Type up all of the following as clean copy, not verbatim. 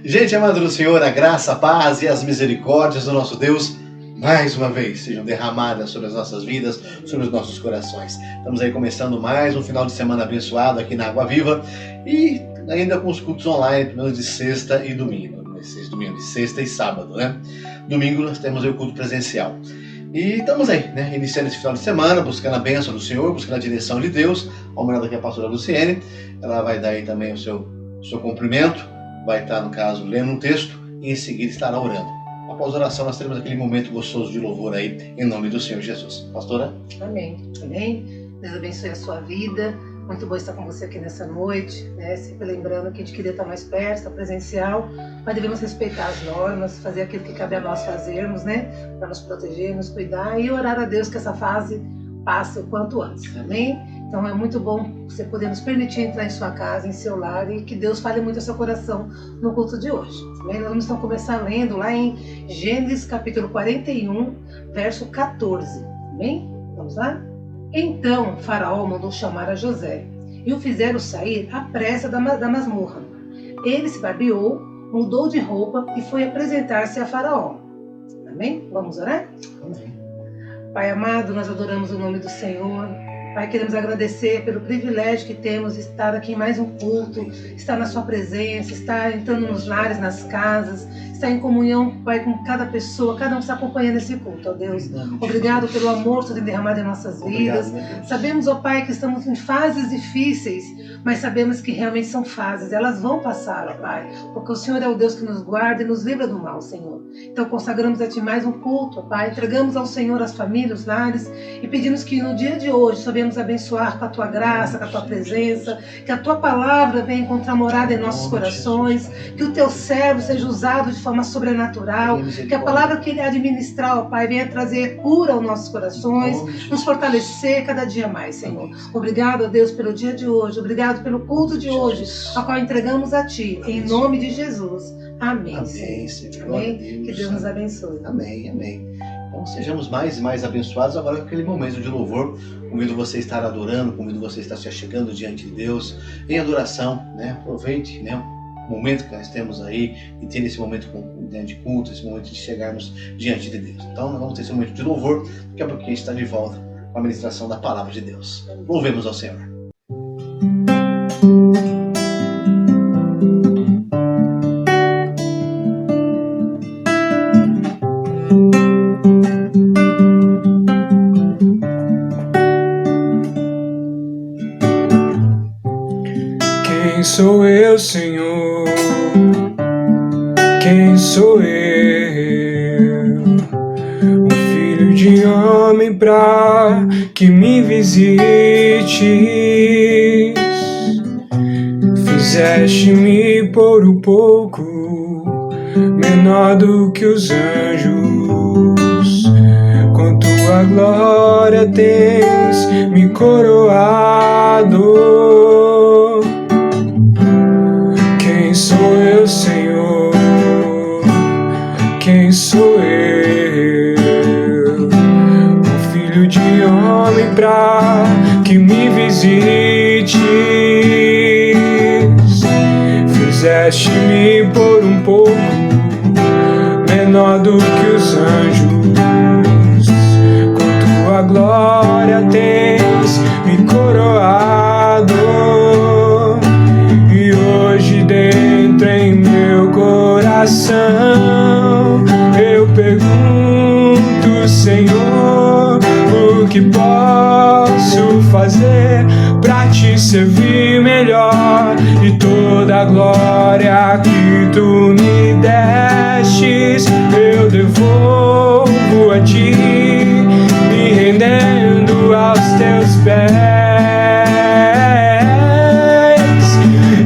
Gente amada do Senhor, a graça, a paz e as misericórdias do nosso Deus, mais uma vez, sejam derramadas sobre as nossas vidas, sobre os nossos corações. Estamos aí começando mais um final de semana abençoado aqui na Água Viva e ainda com os cultos online, pelo menos de sexta e domingo. De sexta e sábado, né? Domingo nós temos aí o culto presencial. E estamos aí, né? Iniciando esse final de semana, buscando a bênção do Senhor, buscando a direção de Deus. Vamos olhar aqui a pastora Luciene, ela vai dar aí também o seu cumprimento. Vai estar, no caso, lendo um texto e em seguida estará orando. Após a oração, nós teremos aquele momento gostoso de louvor aí, em nome do Senhor Jesus. Pastora? Amém. Amém. Deus abençoe a sua vida. Muito bom estar com você aqui nessa noite, né? Sempre lembrando que a gente queria estar mais perto, estar presencial, mas devemos respeitar as normas, fazer aquilo que cabe a nós fazermos, né? Para nos proteger, nos cuidar e orar a Deus que essa fase passe o quanto antes. Amém? Então é muito bom você poder nos permitir entrar em sua casa, em seu lar, e que Deus fale muito ao seu coração no culto de hoje. Amém? Nós vamos então começar lendo lá em Gênesis capítulo 41, verso 14. Amém? Vamos lá? Então Faraó mandou chamar a José e o fizeram sair à pressa da masmorra. Ele se barbeou, mudou de roupa e foi apresentar-se a Faraó. Amém? Vamos orar? Amém. Pai amado, nós adoramos o nome do Senhor. Pai, queremos agradecer pelo privilégio que temos de estar aqui em mais um culto, estar na sua presença, estar entrando nos lares, nas casas, estar em comunhão, Pai, com cada pessoa, cada um está acompanhando esse culto, ó Deus. Obrigado pelo amor que você tem derramado em nossas vidas. Sabemos, ó Pai, que estamos em fases difíceis, mas sabemos que realmente são fases, elas vão passar, ó Pai, porque o Senhor é o Deus que nos guarda e nos livra do mal, Senhor. Então consagramos a Ti mais um culto, ó Pai, entregamos ao Senhor as famílias, os lares, e pedimos que no dia de hoje sabemos abençoar com a Tua graça, com a Tua presença, que a Tua palavra venha encontrar morada em nossos corações, que o Teu servo seja usado de forma sobrenatural, que a palavra que Ele administrar, ó Pai, venha trazer cura aos nossos corações, nos fortalecer cada dia mais, Senhor. Obrigado, ó Deus, pelo dia de hoje, obrigado pelo culto de hoje, a qual entregamos a Ti, em nome de Jesus. Amém. Amém, Senhor. Amém. Que Deus nos abençoe. Amém, amém. Então sejamos mais e mais abençoados agora com aquele momento de louvor. Convido você a estar adorando, convido você a estar se achegando diante de Deus em adoração, né? Aproveite, né, o momento que nós temos aí e ter esse momento de culto, esse momento de chegarmos diante de Deus. Então nós vamos ter esse momento de louvor, daqui a pouquinho a gente está de volta com a ministração da palavra de Deus. Louvemos ao Senhor. Quem sou eu, Senhor? Quem sou eu? Um filho de homem pra que me visites. Fizeste-me por um pouco menor do que os anjos. Com tua glória tens me coroado. Quem sou eu, Senhor? Quem sou eu? Um filho de homem pra que me visites. Fizeste-me por um pouco menor do que os anjos. Com tua glória tens me coroado. E hoje dentro em meu coração eu pergunto, Senhor, o que posso fazer pra te servir melhor? E toda a glória que tu me destes eu devolvo a ti, me rendendo aos teus pés.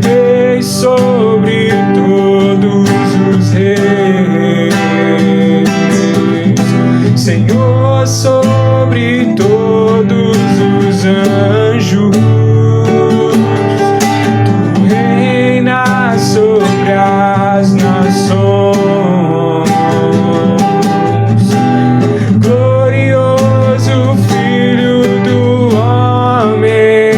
Eis sobre todos os reis, Senhor, sobre todos os anjos. Tu reinas sobre as nações. Glorioso Filho do homem.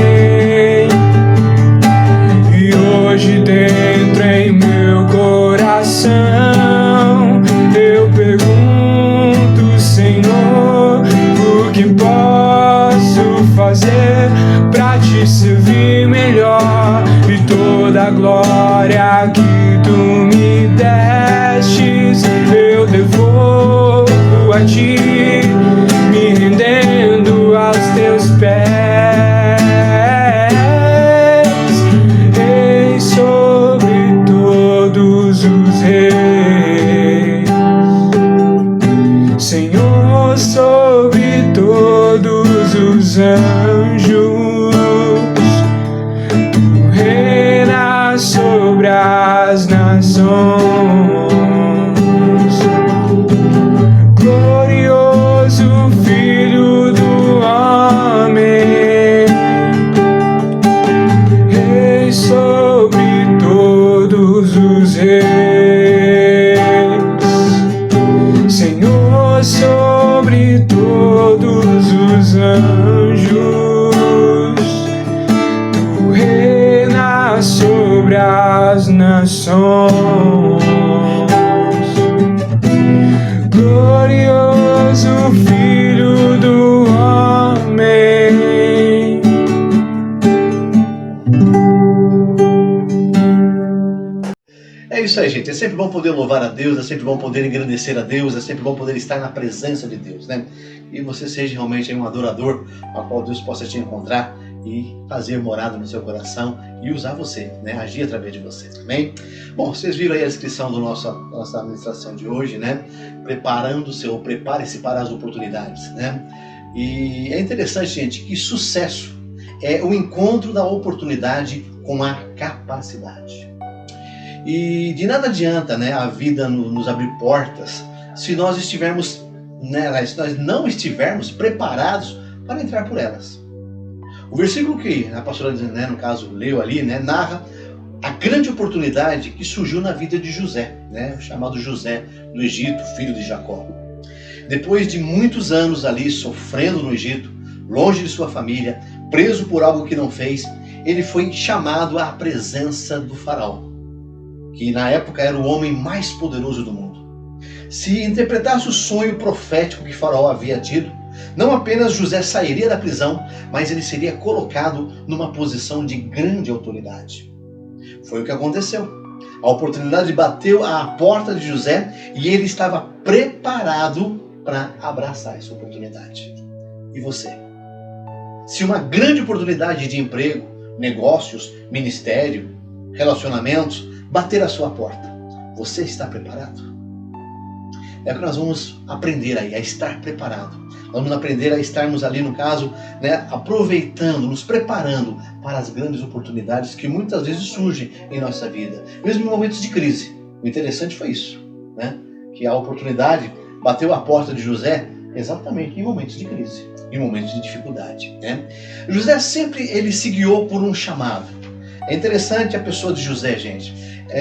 E hoje dentro em meu coração eu pergunto, Senhor, o que posso fazer pra te servir melhor? E toda a glória que tu me destes eu devolvo a ti, me rendendo aos teus pés. Rei sobre todos os reis, Senhor sobre todos os anjos. Tu reinas sobre as nações. Glorioso Filho do homem, Rei sobre todos os reis, Senhor sobre todos os anjos. Tu reinas sobre as nações. Glorioso Filho do homem. É isso aí, gente. É sempre bom poder louvar a Deus, é sempre bom poder engrandecer a Deus, é sempre bom poder estar na presença de Deus, né? E você seja realmente um adorador, a qual Deus possa te encontrar e fazer morada no seu coração e usar você, né? Agir através de você, amém? Bom, vocês viram aí a descrição da nossa administração de hoje, né? Preparando-se ou prepare-se para as oportunidades, né? E é interessante, gente, que sucesso é o encontro da oportunidade com a capacidade. E de nada adianta, né, a vida nos abrir portas se nós estivermos, né, se nós não estivermos preparados para entrar por elas. O versículo que a pastora, né, no caso, leu ali, né, narra a grande oportunidade que surgiu na vida de José, né, chamado José do Egito, filho de Jacó. Depois de muitos anos ali sofrendo no Egito, longe de sua família, preso por algo que não fez, ele foi chamado à presença do faraó, que na época era o homem mais poderoso do mundo. Se interpretasse o sonho profético que Faraó havia tido, não apenas José sairia da prisão, mas ele seria colocado numa posição de grande autoridade. Foi o que aconteceu. A oportunidade bateu à porta de José e ele estava preparado para abraçar essa oportunidade. E você? Se uma grande oportunidade de emprego, negócios, ministério, relacionamentos bater à sua porta, você está preparado? É o que nós vamos aprender aí, a estar preparado. Vamos aprender a estarmos ali, no caso, né, aproveitando, nos preparando para as grandes oportunidades que muitas vezes surgem em nossa vida, mesmo em momentos de crise. O interessante foi isso, né? Que a oportunidade bateu à porta de José exatamente em momentos de crise, em momentos de dificuldade, né? José sempre ele se guiou por um chamado. É interessante a pessoa de José, gente.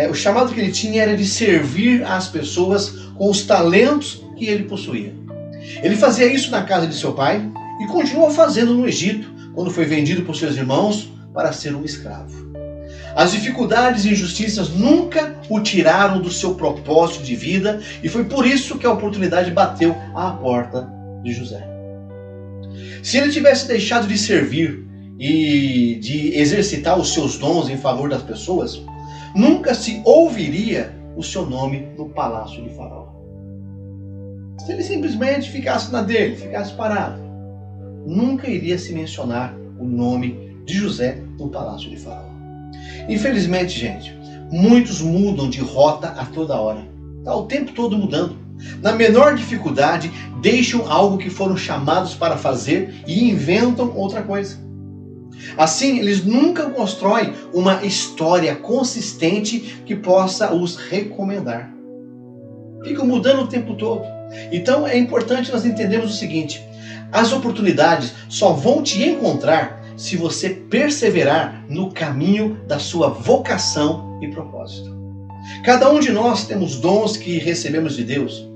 O chamado que ele tinha era de servir as pessoas com os talentos que ele possuía. Ele fazia isso na casa de seu pai e continuou fazendo no Egito, quando foi vendido por seus irmãos para ser um escravo. As dificuldades e injustiças nunca o tiraram do seu propósito de vida e foi por isso que a oportunidade bateu à porta de José. Se ele tivesse deixado de servir e de exercitar os seus dons em favor das pessoas, nunca se ouviria o seu nome no palácio de Faraó. Se ele simplesmente ficasse na dele, ficasse parado, nunca iria se mencionar o nome de José no palácio de Faraó. Infelizmente, gente, muitos mudam de rota a toda hora. Está o tempo todo mudando. Na menor dificuldade, deixam algo que foram chamados para fazer e inventam outra coisa. Assim, eles nunca constroem uma história consistente que possa os recomendar. Ficam mudando o tempo todo. Então é importante nós entendermos o seguinte: As oportunidades só vão te encontrar se você perseverar no caminho da sua vocação e propósito. Cada um de nós temos dons que recebemos de Deus.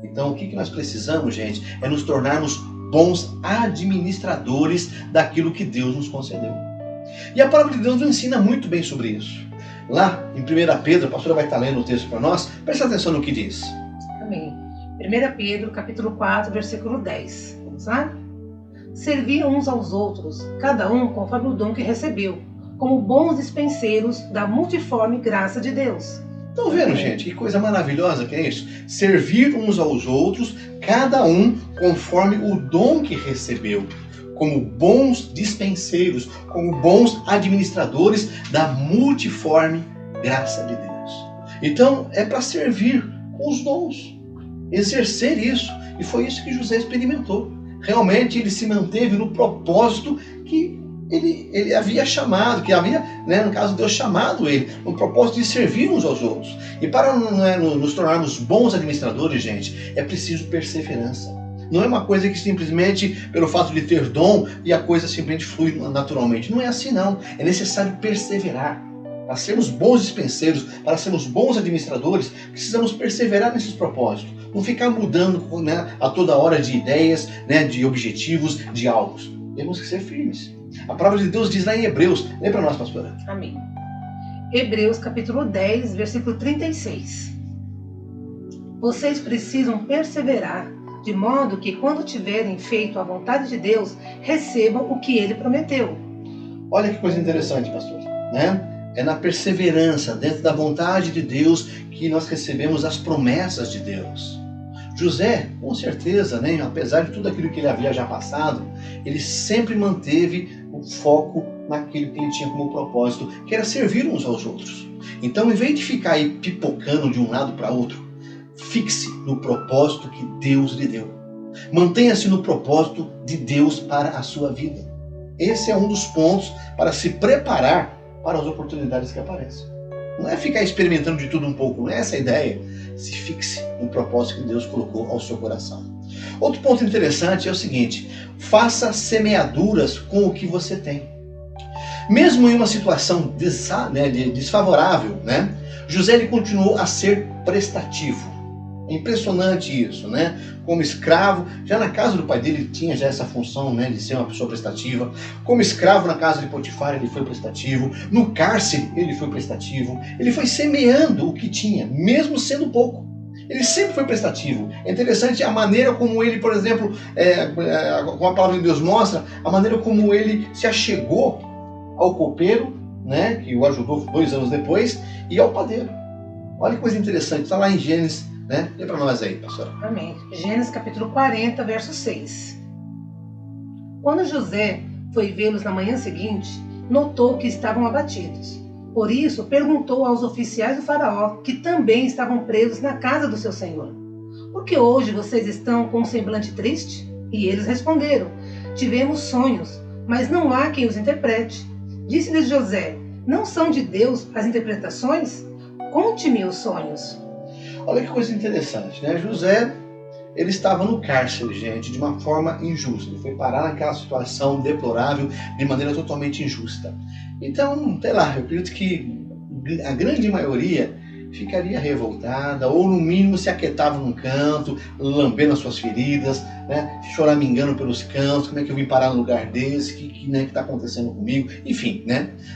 Então, o que nós precisamos, gente, é nos tornarmos bons administradores daquilo que Deus nos concedeu. E a palavra de Deus nos ensina muito bem sobre isso. Lá em 1 Pedro, a pastora vai estar lendo o texto para nós, presta atenção no que diz. Amém. 1 Pedro, capítulo 4, versículo 10. Vamos lá? Servir uns aos outros, cada um conforme o dom que recebeu, como bons dispenseiros da multiforme graça de Deus. Estão vendo, gente? Que coisa maravilhosa que é isso? Servir uns aos outros, cada um conforme o dom que recebeu, como bons dispenseiros, como bons administradores da multiforme graça de Deus. Então, é para servir com os dons, exercer isso. E foi isso que José experimentou. Realmente ele se manteve no propósito que ele havia chamado, que havia, no caso, Deus chamado ele, no propósito de servir uns aos outros. E para nos tornarmos bons administradores, gente, é preciso perseverança. Não é uma coisa que simplesmente, pelo fato de ter dom, e a coisa simplesmente flui naturalmente. Não é assim, não. É necessário perseverar. Para sermos bons dispenseiros, para sermos bons administradores, precisamos perseverar nesses propósitos. Não ficar mudando a toda hora de ideias, de objetivos, de alvos. Temos que ser firmes. A palavra de Deus diz lá em Hebreus. Lê para nós, pastora. Amém. Hebreus capítulo 10, versículo 36. Vocês precisam perseverar, de modo que quando tiverem feito a vontade de Deus, recebam o que Ele prometeu. Olha que coisa interessante, pastor. É na perseverança, dentro da vontade de Deus, que nós recebemos as promessas de Deus. José, com certeza, apesar de tudo aquilo que ele havia já passado, ele sempre manteve o foco naquilo que ele tinha como propósito, que era servir uns aos outros. Então, em vez de ficar aí pipocando de um lado para outro, fixe no propósito que Deus lhe deu. Mantenha-se no propósito de Deus para a sua vida. Esse é um dos pontos para se preparar para as oportunidades que aparecem. Não é ficar experimentando de tudo um pouco, não é essa a ideia. Se fixe no propósito que Deus colocou ao seu coração. Outro ponto interessante é o seguinte: faça semeaduras com o que você tem. Mesmo em uma situação desfavorável, José ele continuou a ser prestativo. É impressionante isso, Como escravo, já na casa do pai dele ele tinha já essa função, de ser uma pessoa prestativa. Como escravo na casa de Potifar ele foi prestativo. No cárcere ele foi prestativo. Ele foi semeando o que tinha, mesmo sendo pouco. Ele sempre foi prestativo. É interessante a maneira como ele, por exemplo, como a palavra de Deus mostra, a maneira como ele se achegou ao copeiro, que o ajudou 2 anos depois, e ao padeiro. Olha que coisa interessante, está lá em Gênesis. Lê para nós aí, pastora. Amém. Gênesis capítulo 40, verso 6. Quando José foi vê-los na manhã seguinte, notou que estavam abatidos. Por isso, perguntou aos oficiais do faraó, que também estavam presos na casa do seu senhor: por que hoje vocês estão com um semblante triste? E eles responderam: tivemos sonhos, mas não há quem os interprete. Disse-lhes José: não são de Deus as interpretações? Conte-me os sonhos. Olha que coisa interessante, José, ele estava no cárcere, gente, de uma forma injusta. Ele foi parar naquela situação deplorável de maneira totalmente injusta. Então, sei lá, eu acredito que a grande maioria ficaria revoltada, ou no mínimo se aquietava num canto, lambendo as suas feridas, choramingando pelos cantos: como é que eu vim parar num lugar desse, o que está acontecendo comigo, enfim,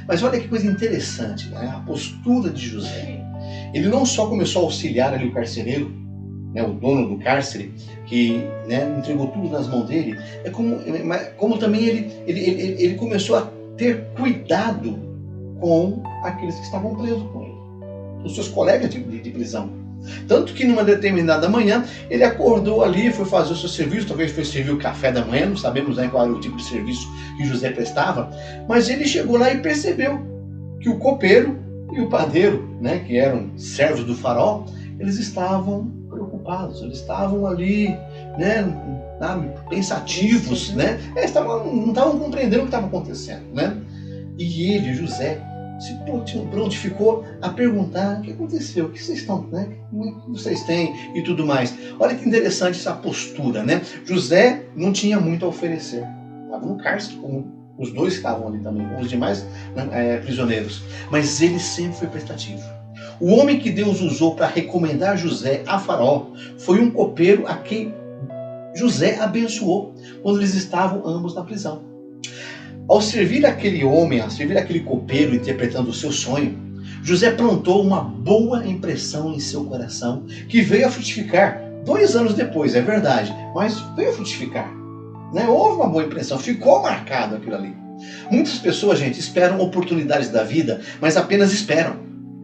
Mas olha que coisa interessante, a postura de José. Ele não só começou a auxiliar ali o carcereiro, o dono do cárcere, que entregou tudo nas mãos dele, como também ele começou a ter cuidado com aqueles que estavam presos com ele, os seus colegas de prisão. Tanto que numa determinada manhã, ele acordou ali, foi fazer o seu serviço, talvez foi servir o café da manhã, não sabemos qual era o tipo de serviço que José prestava, mas ele chegou lá e percebeu que o copeiro e o padeiro, que eram servos do faraó, eles estavam preocupados, eles estavam ali, pensativos, não estavam compreendendo o que estava acontecendo, E ele, José, se prontificou a perguntar o que aconteceu, o que vocês estão, né? Como é que vocês têm e tudo mais. Olha que interessante essa postura, né? José não tinha muito a oferecer. Estava no cárcere, como os dois estavam ali também, com os demais prisioneiros. Mas ele sempre foi prestativo. O homem que Deus usou para recomendar José a Faraó foi um copeiro a quem José abençoou quando eles estavam ambos na prisão. Ao servir aquele homem, ao servir aquele copeiro interpretando o seu sonho, José plantou uma boa impressão em seu coração que veio a frutificar 2 anos depois, é verdade, mas veio a frutificar. Né? Houve uma boa impressão, ficou marcado aquilo ali. Muitas pessoas, gente, esperam oportunidades da vida, mas apenas esperam,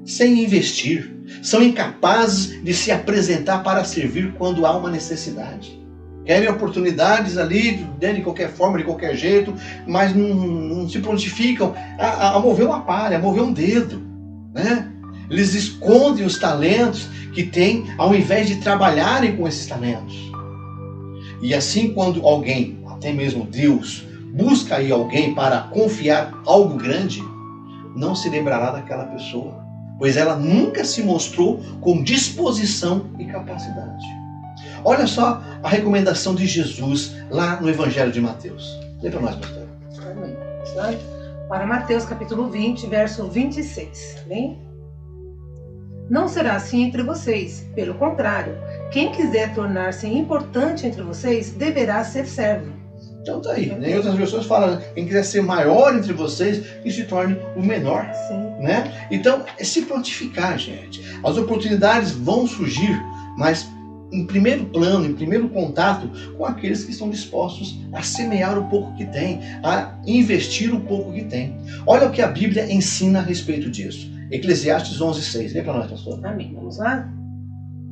sem investir. São incapazes de se apresentar para servir quando há uma necessidade. Querem oportunidades ali, de qualquer forma, de qualquer jeito, mas não se prontificam a mover uma palha, a mover um dedo. Né? Eles escondem os talentos que têm, ao invés de trabalharem com esses talentos. E assim, quando alguém, até mesmo Deus, busca aí alguém para confiar algo grande, não se lembrará daquela pessoa, pois ela nunca se mostrou com disposição e capacidade. Olha só a recomendação de Jesus lá no Evangelho de Mateus. Lê para nós, pastor. Amém. Para Mateus capítulo 20, verso 26. Bem? Não será assim entre vocês. Pelo contrário, quem quiser tornar-se importante entre vocês deverá ser servo. Então tá aí. Em outras versões falam, quem quiser ser maior entre vocês, que se torne o menor. Sim. Né? Então, é se prontificar, gente. As oportunidades vão surgir, mas em primeiro plano, em primeiro contato com aqueles que estão dispostos a semear o pouco que tem, a investir o pouco que tem. Olha o que a Bíblia ensina a respeito disso. Eclesiastes 11:6. Lê para nós, pastor. Amém. Vamos lá?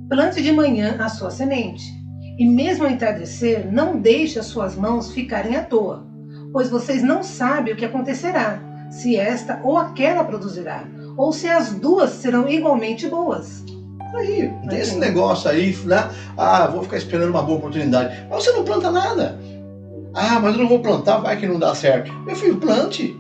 Plante de manhã a sua semente, e mesmo ao entardecer, não deixe as suas mãos ficarem à toa, pois vocês não sabem o que acontecerá, se esta ou aquela produzirá, ou se as duas serão igualmente boas. Aí, tem esse negócio aí, né? Vou ficar esperando uma boa oportunidade. Mas você não planta nada. Mas eu não vou plantar, vai que não dá certo. Meu filho, plante.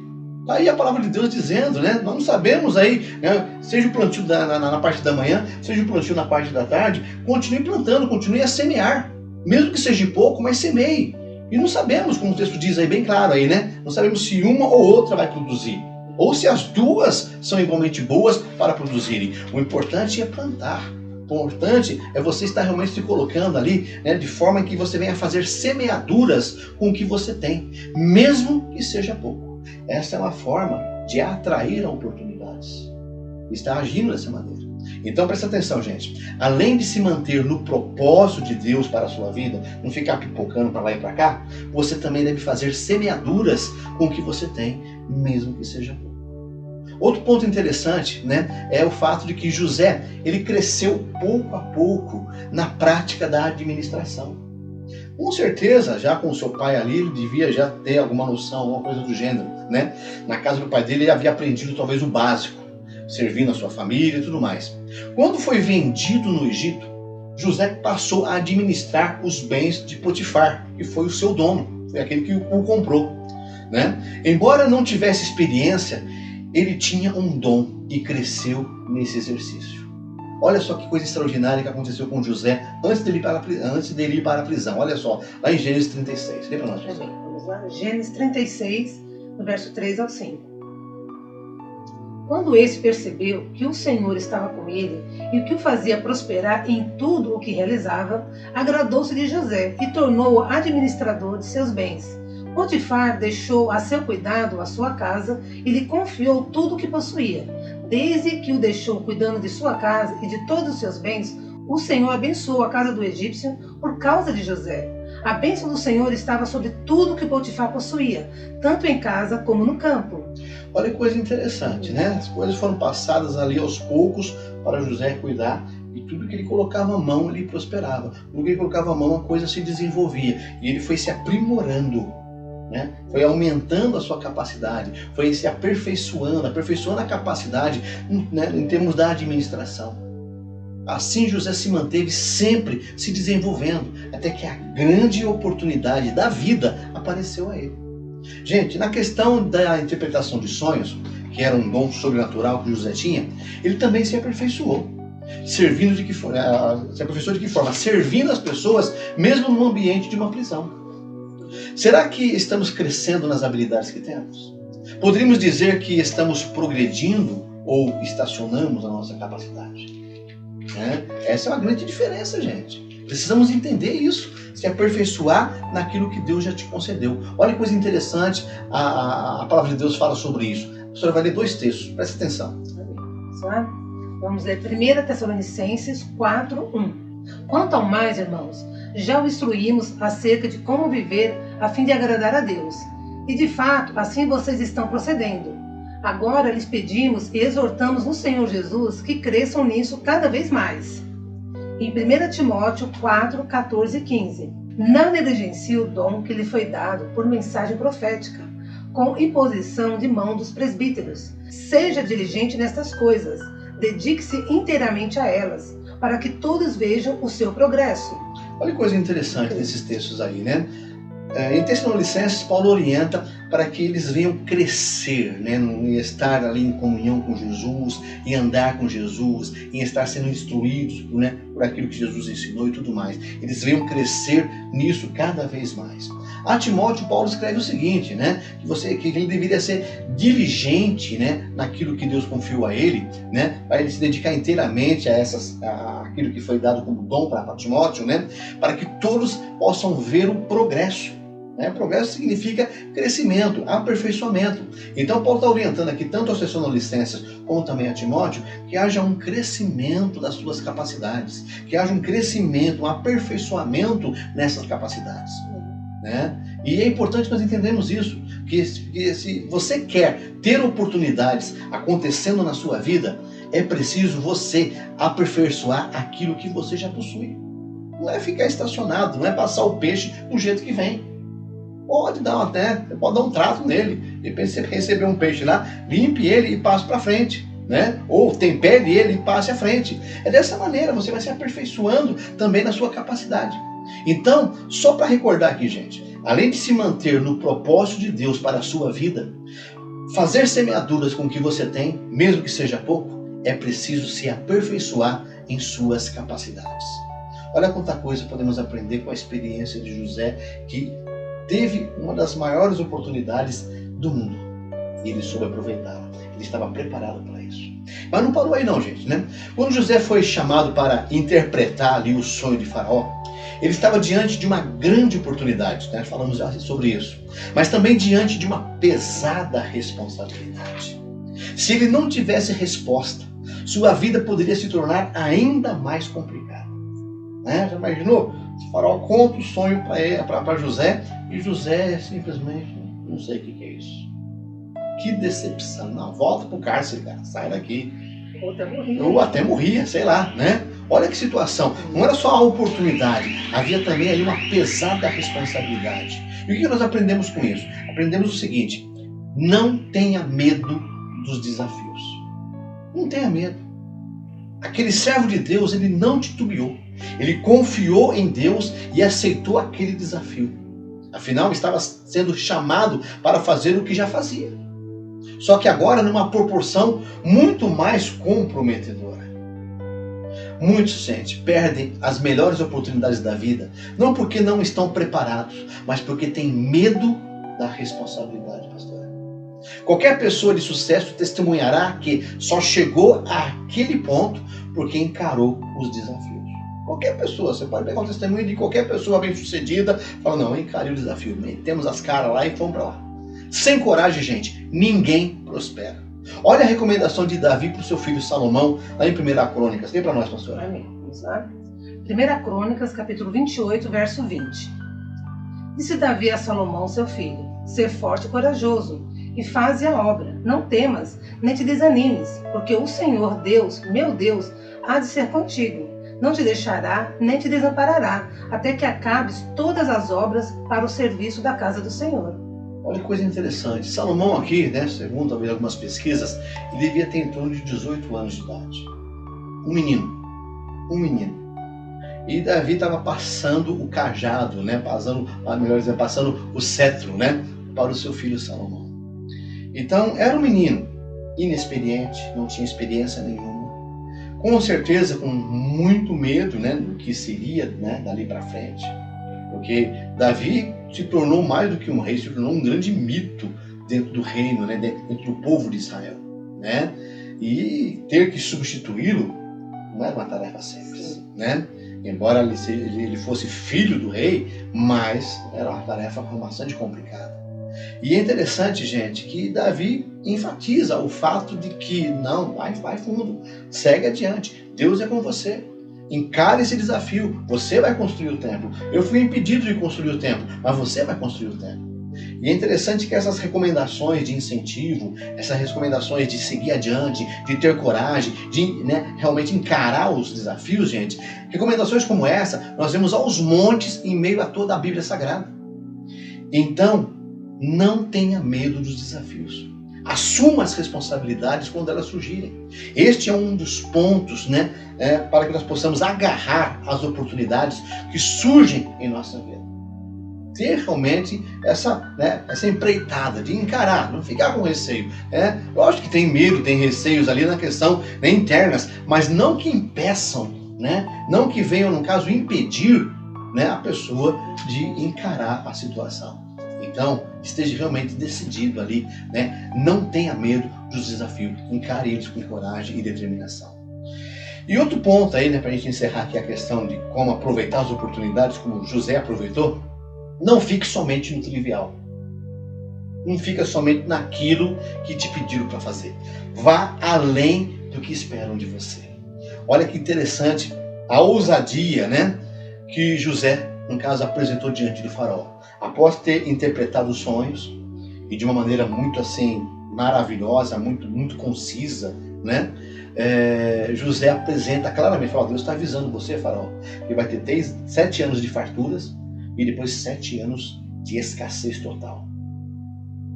Tá aí a palavra de Deus dizendo, né? Nós não sabemos aí, né? Seja o plantio na parte da manhã, seja o plantio na parte da tarde, continue plantando, continue a semear. Mesmo que seja pouco, mas semeie. E não sabemos, como o texto diz aí bem claro aí, né? Não sabemos se uma ou outra vai produzir. Ou se as duas são igualmente boas para produzirem. O importante é plantar. O importante é você estar realmente se colocando ali, né, de forma que você venha fazer semeaduras com o que você tem, mesmo que seja pouco. Essa é uma forma de atrair oportunidades. Está agindo dessa maneira. Então presta atenção, gente. Além de se manter no propósito de Deus para a sua vida, não ficar pipocando para lá e para cá, você também deve fazer semeaduras com o que você tem, mesmo que seja pouco. Outro ponto interessante, né, é o fato de que José, ele cresceu pouco a pouco na prática da administração. Com certeza, já com o seu pai ali, ele devia já ter alguma noção, alguma coisa do gênero, né? Na casa do pai dele, ele havia aprendido talvez o básico, servindo a sua família e tudo mais. Quando foi vendido no Egito, José passou a administrar os bens de Potifar, que foi o seu dono, foi aquele que o comprou, né? Embora não tivesse experiência, ele tinha um dom e cresceu nesse exercício. Olha só que coisa extraordinária que aconteceu com José antes dele ir para a prisão. Olha só, lá em Gênesis 36. Lê para nós, José. Vamos lá, Gênesis 36, no verso 3 ao 5. Quando esse percebeu que o Senhor estava com ele e o que o fazia prosperar em tudo o que realizava, agradou-se de José e tornou-o administrador de seus bens. Potifar deixou a seu cuidado a sua casa e lhe confiou tudo o que possuía. Desde que o deixou cuidando de sua casa e de todos os seus bens, o Senhor abençoou a casa do egípcio por causa de José. A bênção do Senhor estava sobre tudo que Potifar possuía, tanto em casa como no campo. Olha que coisa interessante, né? As coisas foram passadas ali aos poucos para José cuidar. E tudo que ele colocava a mão, ele prosperava. Tudo que ele colocava a mão, a coisa se desenvolvia. E ele foi se aprimorando. Né? Foi aumentando a sua capacidade, foi se aperfeiçoando a capacidade, né, em termos da administração. Assim José se manteve sempre se desenvolvendo, até que a grande oportunidade da vida apareceu a ele. Gente, na questão da interpretação de sonhos, que era um dom sobrenatural que José tinha, ele também se aperfeiçoou. Servindo de que forma? Se aperfeiçoou de que forma? Servindo as pessoas, mesmo no ambiente de uma prisão. Será que estamos crescendo nas habilidades que temos? Poderíamos dizer que estamos progredindo ou estacionamos a nossa capacidade? Essa é uma grande diferença, gente. Precisamos entender isso, se aperfeiçoar naquilo que Deus já te concedeu. Olha que coisa interessante, a palavra de Deus fala sobre isso. A senhora vai ler 2 textos, preste atenção. Vamos ler 1 Tessalonicenses 4:1. Quanto ao mais, irmãos, já o instruímos acerca de como viver a fim de agradar a Deus. E de fato, assim vocês estão procedendo. Agora lhes pedimos e exortamos no Senhor Jesus que cresçam nisso cada vez mais. Em 1 Timóteo 4, 14 e 15. Não negligencie o dom que lhe foi dado por mensagem profética, com imposição de mão dos presbíteros. Seja diligente nestas coisas, dedique-se inteiramente a elas, para que todos vejam o seu progresso. Olha que coisa interessante nesses textos aí, né? Em Tessalonicenses, Paulo orienta para que eles venham crescer, né? Em estar ali em comunhão com Jesus, em andar com Jesus, em estar sendo instruídos, né? Por aquilo que Jesus ensinou e tudo mais. Eles venham crescer nisso cada vez mais. A Timóteo, Paulo escreve o seguinte, né? Que ele deveria ser diligente, né? Naquilo que Deus confiou a ele, né? Para ele se dedicar inteiramente a aquilo que foi dado como dom para Timóteo, né? Para que todos possam ver o progresso. Progresso significa crescimento, aperfeiçoamento. Então Paulo está orientando aqui tanto aos Tessalonicenses como também a Timóteo que haja um crescimento das suas capacidades, que haja um crescimento, um aperfeiçoamento nessas capacidades. E é importante nós entendermos isso, que se você quer ter oportunidades acontecendo na sua vida, é preciso você aperfeiçoar aquilo que você já possui. Não é ficar estacionado, não é passar o peixe do jeito que vem. Pode dar um trato nele. De repente você receber um peixe lá, limpe ele e passe para frente, né? Ou tempere ele e passe à frente. É dessa maneira, você vai se aperfeiçoando também na sua capacidade. Então, só para recordar aqui, gente, além de se manter no propósito de Deus para a sua vida, fazer semeaduras com o que você tem, mesmo que seja pouco, é preciso se aperfeiçoar em suas capacidades. Olha quanta coisa podemos aprender com a experiência de José, que teve uma das maiores oportunidades do mundo. E ele soube aproveitá-la. Ele estava preparado para isso. Mas não parou aí não, gente, né? Quando José foi chamado para interpretar ali o sonho de Faraó, ele estava diante de uma grande oportunidade, né? Falamos já sobre isso. Mas também diante de uma pesada responsabilidade. Se ele não tivesse resposta, sua vida poderia se tornar ainda mais complicada. Já imaginou? O Faraó conta o sonho para José e José simplesmente não sei o que é isso. Que decepção. Não, volta pro cárcere, cara. Sai daqui. Ou até morria, sei lá, né? Olha que situação. Não era só a oportunidade, havia também aí uma pesada responsabilidade. E o que nós aprendemos com isso? Aprendemos o seguinte: não tenha medo dos desafios. Não tenha medo. Aquele servo de Deus, ele não titubeou. Ele confiou em Deus e aceitou aquele desafio. Afinal, estava sendo chamado para fazer o que já fazia. Só que agora numa proporção muito mais comprometedora. Muitos, gente, perdem as melhores oportunidades da vida, não porque não estão preparados, mas porque têm medo da responsabilidade, pastor. Qualquer pessoa de sucesso testemunhará que só chegou àquele ponto porque encarou os desafios. Qualquer pessoa, você pode pegar um testemunho de qualquer pessoa bem-sucedida, fala, não, eu encarei o desafio, metemos as caras lá e fomos para lá. Sem coragem, gente, ninguém prospera. Olha a recomendação de Davi para o seu filho Salomão, lá em 1 Crônicas. Lê para nós, pastor. Amém. Vamos lá. 1 Crônicas, capítulo 28, verso 20. Disse Davi a Salomão, seu filho, ser forte e corajoso, e faze a obra. Não temas, nem te desanimes, porque o Senhor Deus, meu Deus, há de ser contigo. Não te deixará, nem te desamparará, até que acabes todas as obras para o serviço da casa do Senhor. Olha que coisa interessante. Salomão aqui, né, segundo talvez algumas pesquisas, ele devia ter em torno de 18 anos de idade. Um menino. E Davi estava passando o cajado, né, passando o cetro, né, para o seu filho Salomão. Então, era um menino. inexperiente, não tinha experiência nenhuma. Com certeza com muito medo, né, do que seria, né, dali para frente. Porque Davi se tornou mais do que um rei, se tornou um grande mito dentro do reino, né, dentro do povo de Israel, né? E ter que substituí-lo não era uma tarefa simples, né? Embora ele fosse filho do rei, mas era uma tarefa bastante complicada. E é interessante, gente, que Davi enfatiza o fato de que não, vai fundo, segue adiante, Deus é com você. Encare esse desafio, você vai construir o templo. Eu fui impedido de construir o templo, mas você vai construir o templo. E é interessante que essas recomendações de incentivo, essas recomendações de seguir adiante, de ter coragem, de, né, realmente encarar os desafios, gente, recomendações como essa, nós vemos aos montes em meio a toda a Bíblia Sagrada. Então, não tenha medo dos desafios. Assuma as responsabilidades quando elas surgirem. Este é um dos pontos, né, para que nós possamos agarrar as oportunidades que surgem em nossa vida. Ter realmente essa empreitada de encarar, não ficar com receio. Lógico que tem medo, tem receios ali na questão, né, internas, mas não que impeçam, né, não que venham, no caso, impedir, né, a pessoa de encarar a situação. Então, esteja realmente decidido ali, né, não tenha medo dos desafios, encare eles com coragem e determinação. E outro ponto aí, né, para a gente encerrar aqui a questão de como aproveitar as oportunidades, como José aproveitou, não fique somente no trivial. Não fica somente naquilo que te pediram para fazer. Vá além do que esperam de você. Olha que interessante a ousadia, né, que José, no caso, apresentou diante de Faraó. Após ter interpretado os sonhos, e de uma maneira muito assim, maravilhosa, muito concisa, né, José apresenta claramente, fala, Deus está avisando você, Faraó, que vai ter 7 anos de farturas, e depois 7 anos de escassez total.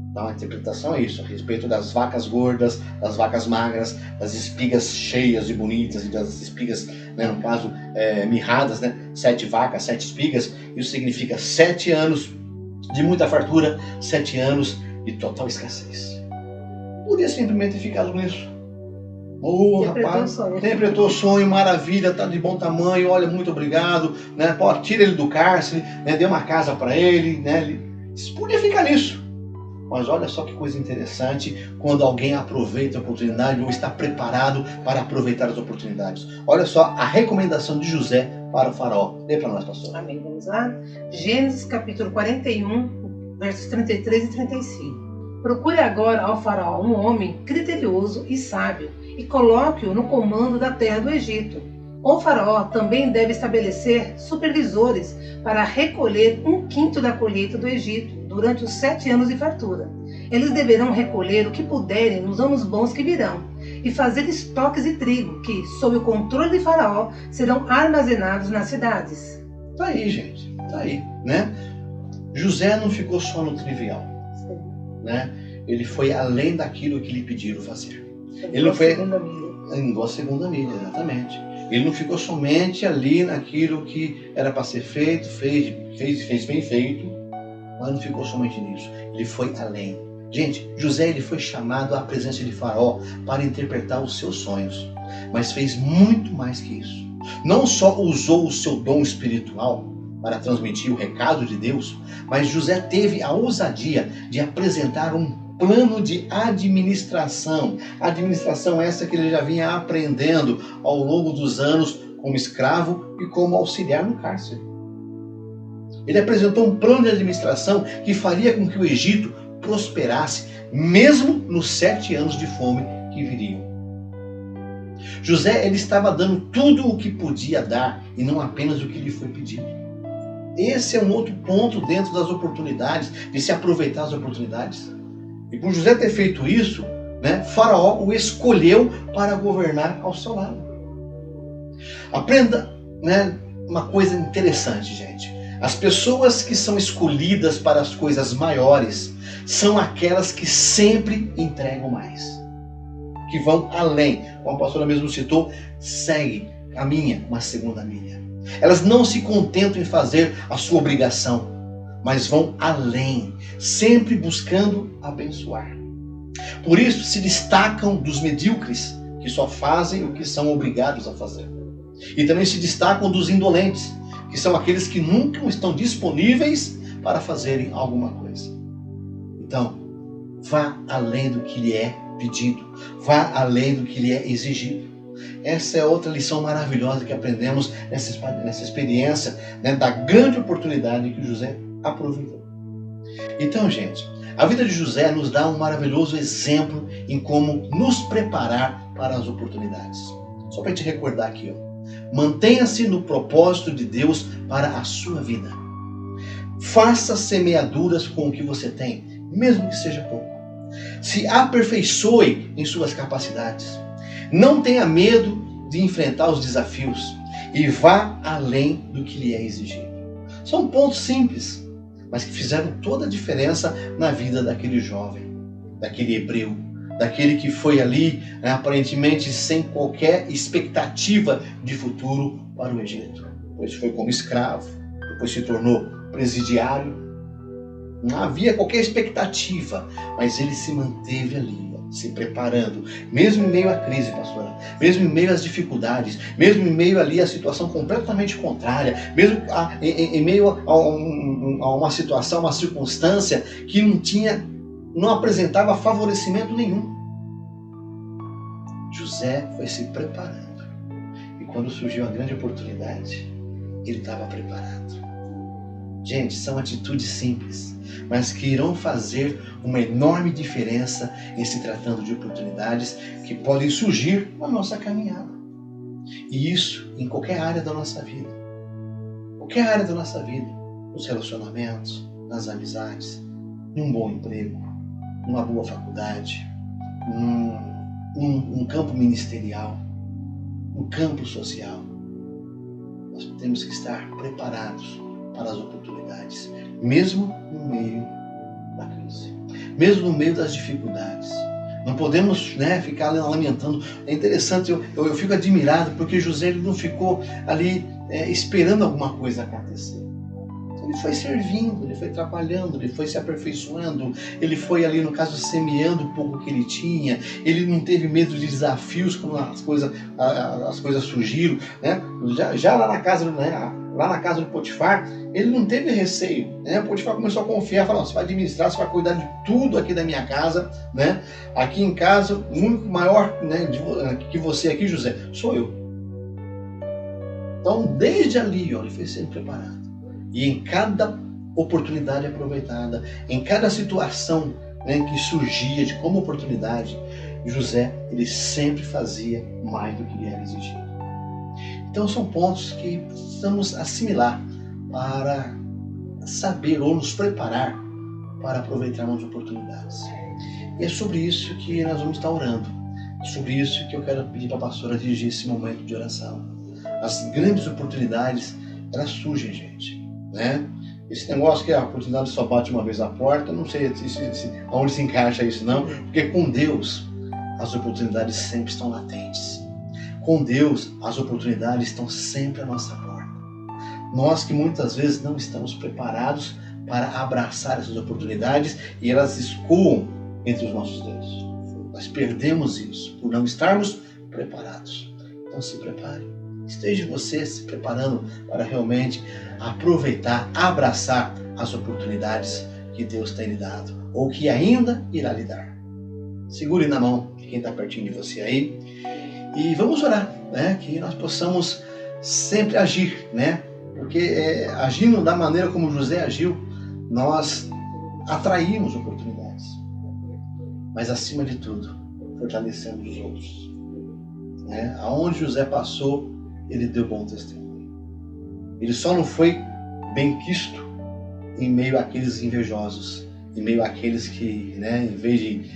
Então a interpretação é isso, a respeito das vacas gordas, das vacas magras, das espigas cheias e bonitas, e das espigas, né, no caso, mirradas, né, 7 vacas, 7 espigas, isso significa 7 anos de muita fartura, 7 anos de total escassez. Podia simplesmente ter ficado nisso. Rapaz, interpretou o sonho, maravilha, tá de bom tamanho, olha, muito obrigado, né? Pô, tira ele do cárcere, né? Dê uma casa para ele, né? Podia ficar nisso. Mas olha só que coisa interessante quando alguém aproveita a oportunidade ou está preparado para aproveitar as oportunidades. Olha só a recomendação de José para o Faraó. Dê para nós, pastor. Amém. Vamos lá? Gênesis capítulo 41, versos 33 e 35. Procure agora ao Faraó um homem criterioso e sábio e coloque-o no comando da terra do Egito. O Faraó também deve estabelecer supervisores para recolher 1/5 da colheita do Egito durante os 7 anos de fartura. Eles deverão recolher o que puderem nos anos bons que virão e fazer estoques de trigo que, sob o controle de Faraó, serão armazenados nas cidades. Tá aí, gente. Tá aí, né? José não ficou só no trivial, né? Ele foi além daquilo que lhe pediram fazer. Ele não foi indo a segunda milha, exatamente. Ele não ficou somente ali naquilo que era para ser feito, fez bem feito, mas não ficou somente nisso. Ele foi além. Gente, José ele foi chamado à presença de Faraó para interpretar os seus sonhos, mas fez muito mais que isso. Não só usou o seu dom espiritual para transmitir o recado de Deus, mas José teve a ousadia de apresentar um plano de administração. Administração essa que ele já vinha aprendendo ao longo dos anos como escravo e como auxiliar no cárcere. Ele apresentou um plano de administração que faria com que o Egito prosperasse, mesmo nos 7 anos de fome que viriam. José ele estava dando tudo o que podia dar e não apenas o que lhe foi pedido. Esse é um outro ponto dentro das oportunidades, de se aproveitar as oportunidades. E por José ter feito isso, né, Faraó o escolheu para governar ao seu lado. Aprenda, né, uma coisa interessante, gente. As pessoas que são escolhidas para as coisas maiores são aquelas que sempre entregam mais, que vão além. Como a pastora mesmo citou, segue, caminha uma segunda milha. Elas não se contentam em fazer a sua obrigação, mas vão além, sempre buscando abençoar. Por isso se destacam dos medíocres, que só fazem o que são obrigados a fazer. E também se destacam dos indolentes, que são aqueles que nunca estão disponíveis para fazerem alguma coisa. Então, vá além do que lhe é pedido, vá além do que lhe é exigido. Essa é outra lição maravilhosa que aprendemos nessa experiência, né, da grande oportunidade que José aproveitou. Então, gente, a vida de José nos dá um maravilhoso exemplo em como nos preparar para as oportunidades. Só para te recordar aqui, mantenha-se no propósito de Deus para a sua vida. Faça semeaduras com o que você tem, mesmo que seja pouco. Se aperfeiçoe em suas capacidades. Não tenha medo de enfrentar os desafios e vá além do que lhe é exigido. São pontos simples, mas que fizeram toda a diferença na vida daquele jovem, daquele hebreu, daquele que foi ali, né, aparentemente sem qualquer expectativa de futuro para o Egito. Depois foi como escravo, depois se tornou presidiário. Não havia qualquer expectativa, mas ele se manteve ali, se preparando, mesmo em meio à crise, pastora, mesmo em meio às dificuldades, mesmo em meio ali à situação completamente contrária, mesmo em meio a uma situação, uma circunstância que não apresentava favorecimento nenhum. José foi se preparando, e quando surgiu a grande oportunidade, ele estava preparado. Gente, são atitudes simples, mas que irão fazer uma enorme diferença em se tratando de oportunidades que podem surgir na nossa caminhada. E isso em qualquer área da nossa vida. Qualquer área da nossa vida. Nos relacionamentos, nas amizades, num bom emprego, numa boa faculdade, num campo ministerial, no campo social. Nós temos que estar preparados para as oportunidades, mesmo no meio da crise, mesmo no meio das dificuldades. Não podemos, ficar lamentando. É interessante, eu fico admirado, porque José ele não ficou ali esperando alguma coisa acontecer. Ele foi servindo, ele foi trabalhando, ele foi se aperfeiçoando, ele foi ali, no caso, semeando o pouco que ele tinha. Ele não teve medo de desafios quando as coisas surgiram, né? Já lá na casa, lá na casa do Potifar, ele não teve receio, né? O Potifar começou a confiar, falou: você vai administrar, você vai cuidar de tudo aqui da minha casa, né? Aqui em casa, o único maior, né, que você aqui, José, sou eu. Então, desde ali, ele foi sempre preparado. E em cada oportunidade aproveitada, em cada situação, né, que surgia como oportunidade, José, ele sempre fazia mais do que lhe era exigido. Então são pontos que precisamos assimilar para saber ou nos preparar para aproveitarmos oportunidades. E é sobre isso que nós vamos estar orando. É sobre isso que eu quero pedir para a pastora dirigir esse momento de oração. As grandes oportunidades, elas surgem, gente, né? Esse negócio que a oportunidade só bate uma vez na porta, não sei onde se encaixa isso não, porque com Deus as oportunidades sempre estão latentes. Com Deus as oportunidades estão sempre à nossa porta. Nós que muitas vezes não estamos preparados para abraçar essas oportunidades e elas escoam entre os nossos dedos. Nós perdemos isso por não estarmos preparados. Então se prepare. Esteja você se preparando para realmente aproveitar, abraçar as oportunidades que Deus tem lhe dado ou que ainda irá lhe dar. Segure na mão de quem está pertinho de você aí e vamos orar, né? Que nós possamos sempre agir, né? Porque agindo da maneira como José agiu, nós atraímos oportunidades. Mas acima de tudo, fortalecemos os outros. Né? Aonde José passou, ele deu bom testemunho. Ele só não foi bem quisto em meio àqueles invejosos, em meio àqueles que, né, em vez de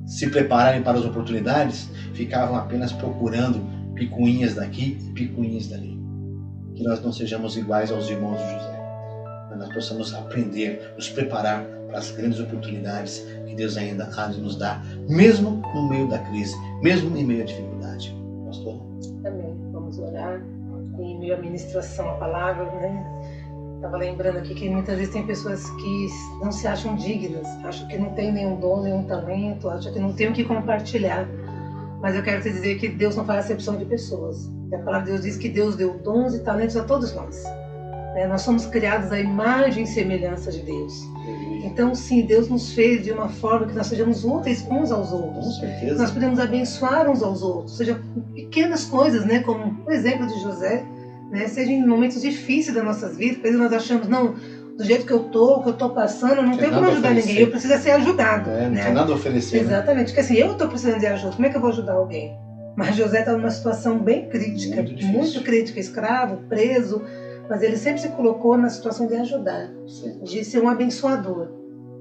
se prepararem para as oportunidades, ficavam apenas procurando picuinhas daqui e picuinhas dali. Que nós não sejamos iguais aos irmãos de José, mas nós possamos aprender, nos preparar para as grandes oportunidades que Deus ainda há de nos dar, mesmo no meio da crise, mesmo em meio à dificuldade. Pastor? Amém. Vamos orar em meio à ministração, a palavra, né? Estava lembrando aqui que muitas vezes tem pessoas que não se acham dignas, acham que não tem nenhum dom, nenhum talento, acham que não tem o que compartilhar. Mas eu quero te dizer que Deus não faz acepção de pessoas. A palavra de Deus diz que Deus deu dons e talentos a todos nós. Nós somos criados à imagem e semelhança de Deus. Então, sim, Deus nos fez de uma forma que nós sejamos úteis uns aos outros. Com certeza. Nós podemos abençoar uns aos outros, seja pequenas coisas, né, como o exemplo de José, né, seja em momentos difíceis das nossas vidas, às vezes nós achamos, não, do jeito que eu tô passando, eu não tenho como ajudar ninguém, eu preciso ser ajudado. Não tem nada a oferecer. Exatamente, porque assim, eu estou precisando de ajuda, como é que eu vou ajudar alguém? Mas José estava numa situação bem crítica, muito crítica, escravo, preso, mas ele sempre se colocou na situação de ajudar, de ser um abençoador.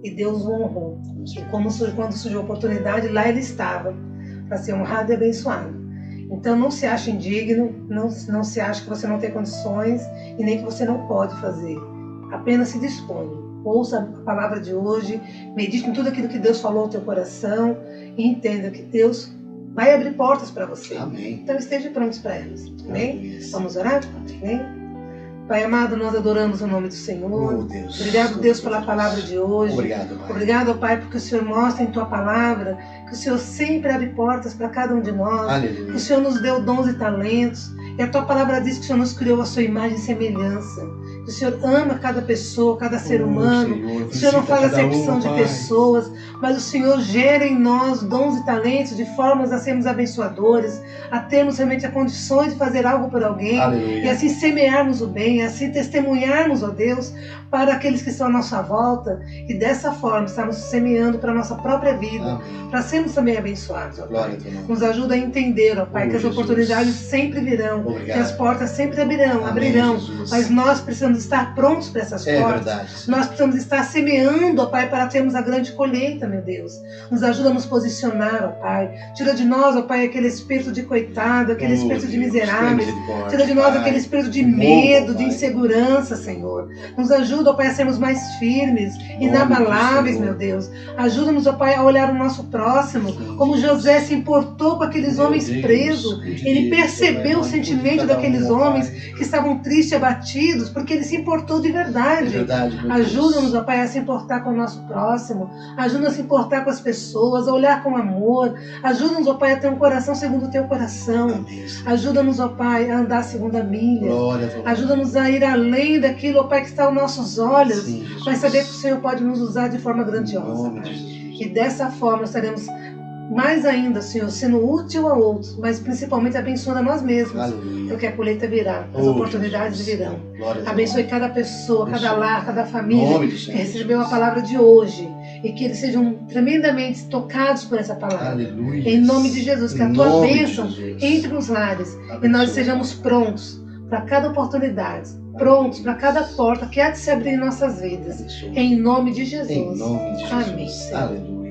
E Deus o honrou. E quando surgiu a oportunidade, lá ele estava, para ser honrado e abençoado. Então não se ache indigno, não se ache que você não tem condições e nem que você não pode fazer. Apenas se disponha. Ouça a palavra de hoje, medite em tudo aquilo que Deus falou ao teu coração e entenda que Deus vai abrir portas para você. Amém. Então esteja prontos para elas. Amém? Amém. Vamos orar? Amém? Pai amado, nós adoramos o nome do Senhor. Oh, Deus. Obrigado, Deus, pela palavra de hoje. Obrigado, Pai. Obrigado, Pai, porque o Senhor mostra em Tua palavra que o Senhor sempre abre portas para cada um de nós. Aleluia. Que o Senhor nos deu dons e talentos. E a Tua palavra diz que o Senhor nos criou a Sua imagem e semelhança. Que o Senhor ama cada pessoa, cada ser humano. Senhor, o Senhor não faz acepção de Pai. pessoas, mas o Senhor gera em nós dons e talentos de formas a sermos abençoadores, a termos realmente a condições de fazer algo por alguém. Aleluia. E assim semearmos o bem, assim testemunharmos, ó Deus, para aqueles que estão à nossa volta. E dessa forma estamos semeando para a nossa própria vida, para sermos também abençoados, ó Pai. Nos ajuda a entender, ó Pai, que as oportunidades sempre virão, que as portas sempre abrirão, mas nós precisamos estar prontos para essas portas. Verdade. Nós precisamos estar semeando, ó Pai, para termos a grande colheita, meu Deus. Nos ajuda a nos posicionar, ó Pai. Tira de nós, ó Pai, aquele espírito de coitado, aquele espírito de miseráveis. Tira de nós aquele espírito de medo, de insegurança, Senhor. Nos ajuda, ó Pai, a sermos mais firmes, inabaláveis, meu Deus. Ajuda-nos, ó Pai, a olhar o nosso próximo, como José se importou com aqueles homens presos. Ele percebeu o sentimento daqueles homens que estavam tristes e abatidos, porque ele se importou de verdade. Ajuda-nos, ó Pai, a se importar com o nosso próximo. Ajuda-nos a se importar com as pessoas, a olhar com amor. Ajuda-nos, ó Pai, a ter um coração segundo o teu coração. Ajuda-nos, ó Pai, a andar segundo a milha. Ajuda-nos a ir além daquilo, ó Pai, que está aos nossos olhos, mas saber que o Senhor pode nos usar de forma grandiosa, Pai. E dessa forma estaremos mais ainda, Senhor, sendo útil a outros, mas principalmente abençoando a nós mesmos. Aleluia. Porque a colheita virá, as oportunidades virão. Abençoe cada pessoa, cada lar, cada família que recebeu a palavra de hoje. E que eles sejam tremendamente tocados por essa palavra. Aleluia. Em nome de Jesus, que a tua bênção entre nos lares e nós sejamos prontos para cada oportunidade, prontos para cada porta que há de se abrir em nossas vidas. Em nome de Jesus. Em nome de Jesus. Amém, Senhor. Aleluia.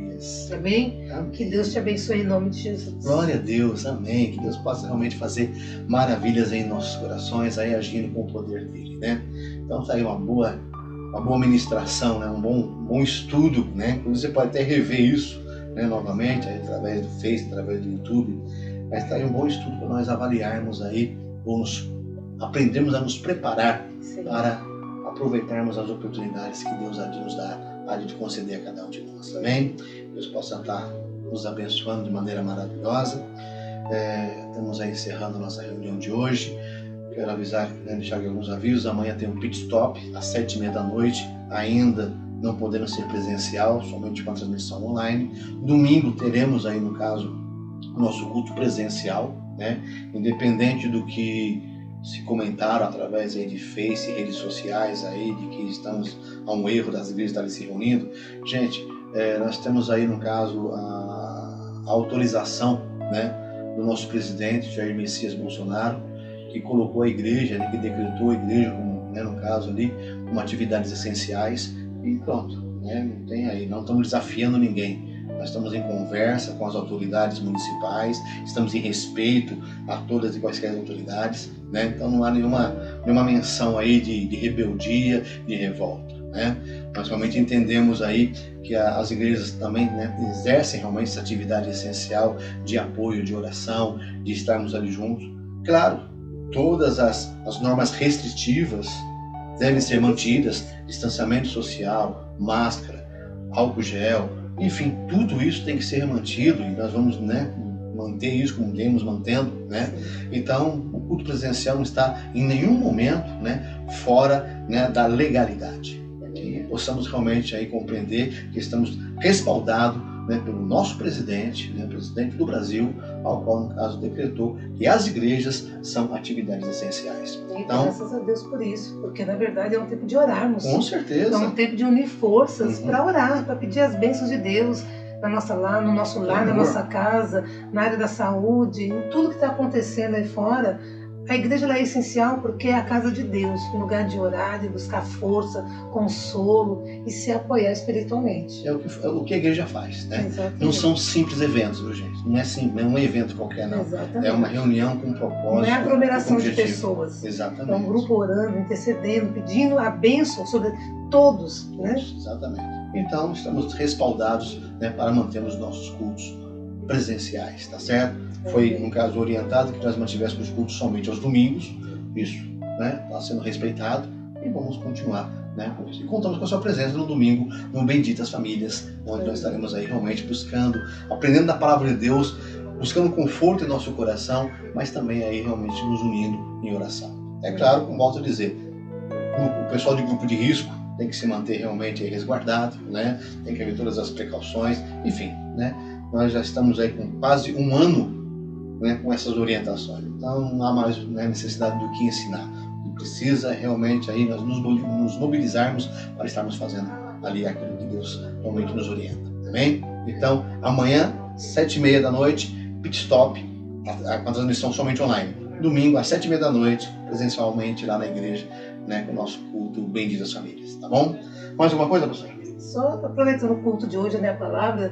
Amém? Que Deus te abençoe em nome de Jesus. Glória a Deus, amém. Que Deus possa realmente fazer maravilhas em nossos corações, aí agindo com o poder dele, né? Então tá aí uma boa ministração, né? Um bom estudo, né? Inclusive você pode até rever isso, né, novamente, aí, através do Face, através do YouTube. Mas tá aí um bom estudo para nós avaliarmos aí, ou aprendermos a nos preparar para aproveitarmos as oportunidades que Deus há de nos dar, há de conceder a cada um de nós, amém? Deus possa estar nos abençoando de maneira maravilhosa. Estamos aí encerrando a nossa reunião de hoje. Quero avisar, deixar aqui alguns avisos. Amanhã tem um pit stop às 7h30 da noite, ainda não podendo ser presencial, somente com a transmissão online. Domingo teremos aí, no caso, o nosso culto presencial, né? Independente do que se comentaram através aí de Face e redes sociais aí, de que estamos a um erro das igrejas estarem se reunindo. Gente, nós temos aí, no caso, a autorização, né, do nosso presidente, Jair Messias Bolsonaro, que colocou a igreja, né, que decretou a igreja, como, né, no caso ali, como atividades essenciais, e pronto, né, não tem aí, não estamos desafiando ninguém. Nós estamos em conversa com as autoridades municipais, estamos em respeito a todas e quaisquer autoridades, né? Então não há nenhuma menção aí de rebeldia, de revolta, né? Nós realmente entendemos aí que as igrejas também, né, exercem realmente essa atividade essencial de apoio, de oração, de estarmos ali juntos. Claro, todas as normas restritivas devem ser mantidas, distanciamento social, máscara, álcool gel, enfim, tudo isso tem que ser mantido e nós vamos, né, manter isso como viemos mantendo, né? Então, o culto presencial não está em nenhum momento, né, fora, né, da legalidade. Que possamos realmente aí compreender que estamos respaldados, né, pelo nosso presidente, né, presidente do Brasil, ao qual, no caso, decretou que as igrejas são atividades essenciais. E Então, graças a Deus por isso, porque na verdade é um tempo de orarmos. com certeza. É um tempo de unir forças Uhum. para orar, para pedir as bênçãos de Deus no nosso lar, na nossa casa, na área da saúde, em tudo que está acontecendo aí fora. A igreja ela é essencial porque é a casa de Deus, um lugar de orar, de buscar força, consolo e se apoiar espiritualmente. É o que a igreja faz, né? Exatamente. Não são simples eventos, viu, gente? Não é simples, não é um evento qualquer, não. Exatamente. É uma reunião com um propósito. Não é aglomeração com de objetivo. pessoas. Exatamente. É um grupo orando, intercedendo, pedindo a bênção sobre todos, né? Exatamente. Então, estamos respaldados, né, para mantermos nossos cultos presenciais, tá certo? Foi, no caso, orientado que nós mantivéssemos os cultos somente aos domingos. Isso, né, está sendo respeitado e vamos continuar, né, com isso. E contamos com a sua presença no domingo, no Benditas Famílias, onde nós estaremos aí realmente buscando, aprendendo da palavra de Deus, buscando conforto em nosso coração, mas também aí realmente nos unindo em oração. É claro, como volto a dizer, o pessoal de grupo de risco tem que se manter realmente aí resguardado, né? Tem que haver todas as precauções, enfim, né? Nós já estamos aí com quase um ano, né, com essas orientações, então não há mais, né, necessidade do que ensinar. O que precisa realmente aí nós nos mobilizarmos para estarmos fazendo ali aquilo que Deus realmente nos orienta, amém? Então, amanhã, 7h30 da noite, pit stop, a transmissão somente online. Domingo, às 7h30 da noite, presencialmente lá na igreja, né, com o nosso culto Benditas Famílias, tá bom? Mais alguma coisa, pastor? Só aproveitando o culto de hoje, né, a palavra,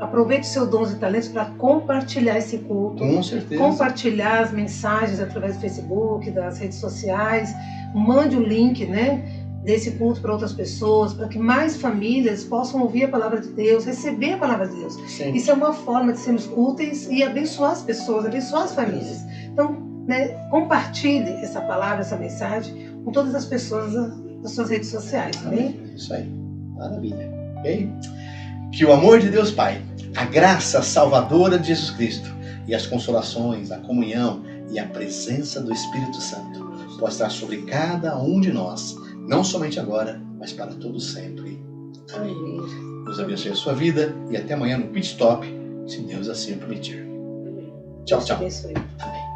aproveite seus dons e talentos para compartilhar esse culto. Com certeza. Compartilhar as mensagens através do Facebook, das redes sociais. Mande o link, né, desse culto para outras pessoas, para que mais famílias possam ouvir a palavra de Deus, receber a palavra de Deus. Sim. Isso é uma forma de sermos úteis e abençoar as pessoas, abençoar as famílias. Então, né, compartilhe essa palavra, essa mensagem com todas as pessoas das suas redes sociais, amém? Isso aí. Maravilha. Ok? Que o amor de Deus Pai, a graça salvadora de Jesus Cristo e as consolações, a comunhão e a presença do Espírito Santo possa estar sobre cada um de nós, não somente agora, mas para todo sempre. Amém. Deus abençoe a sua vida e até amanhã no Pit Stop, se Deus assim o permitir. Tchau, tchau. Deus te abençoe. Amém.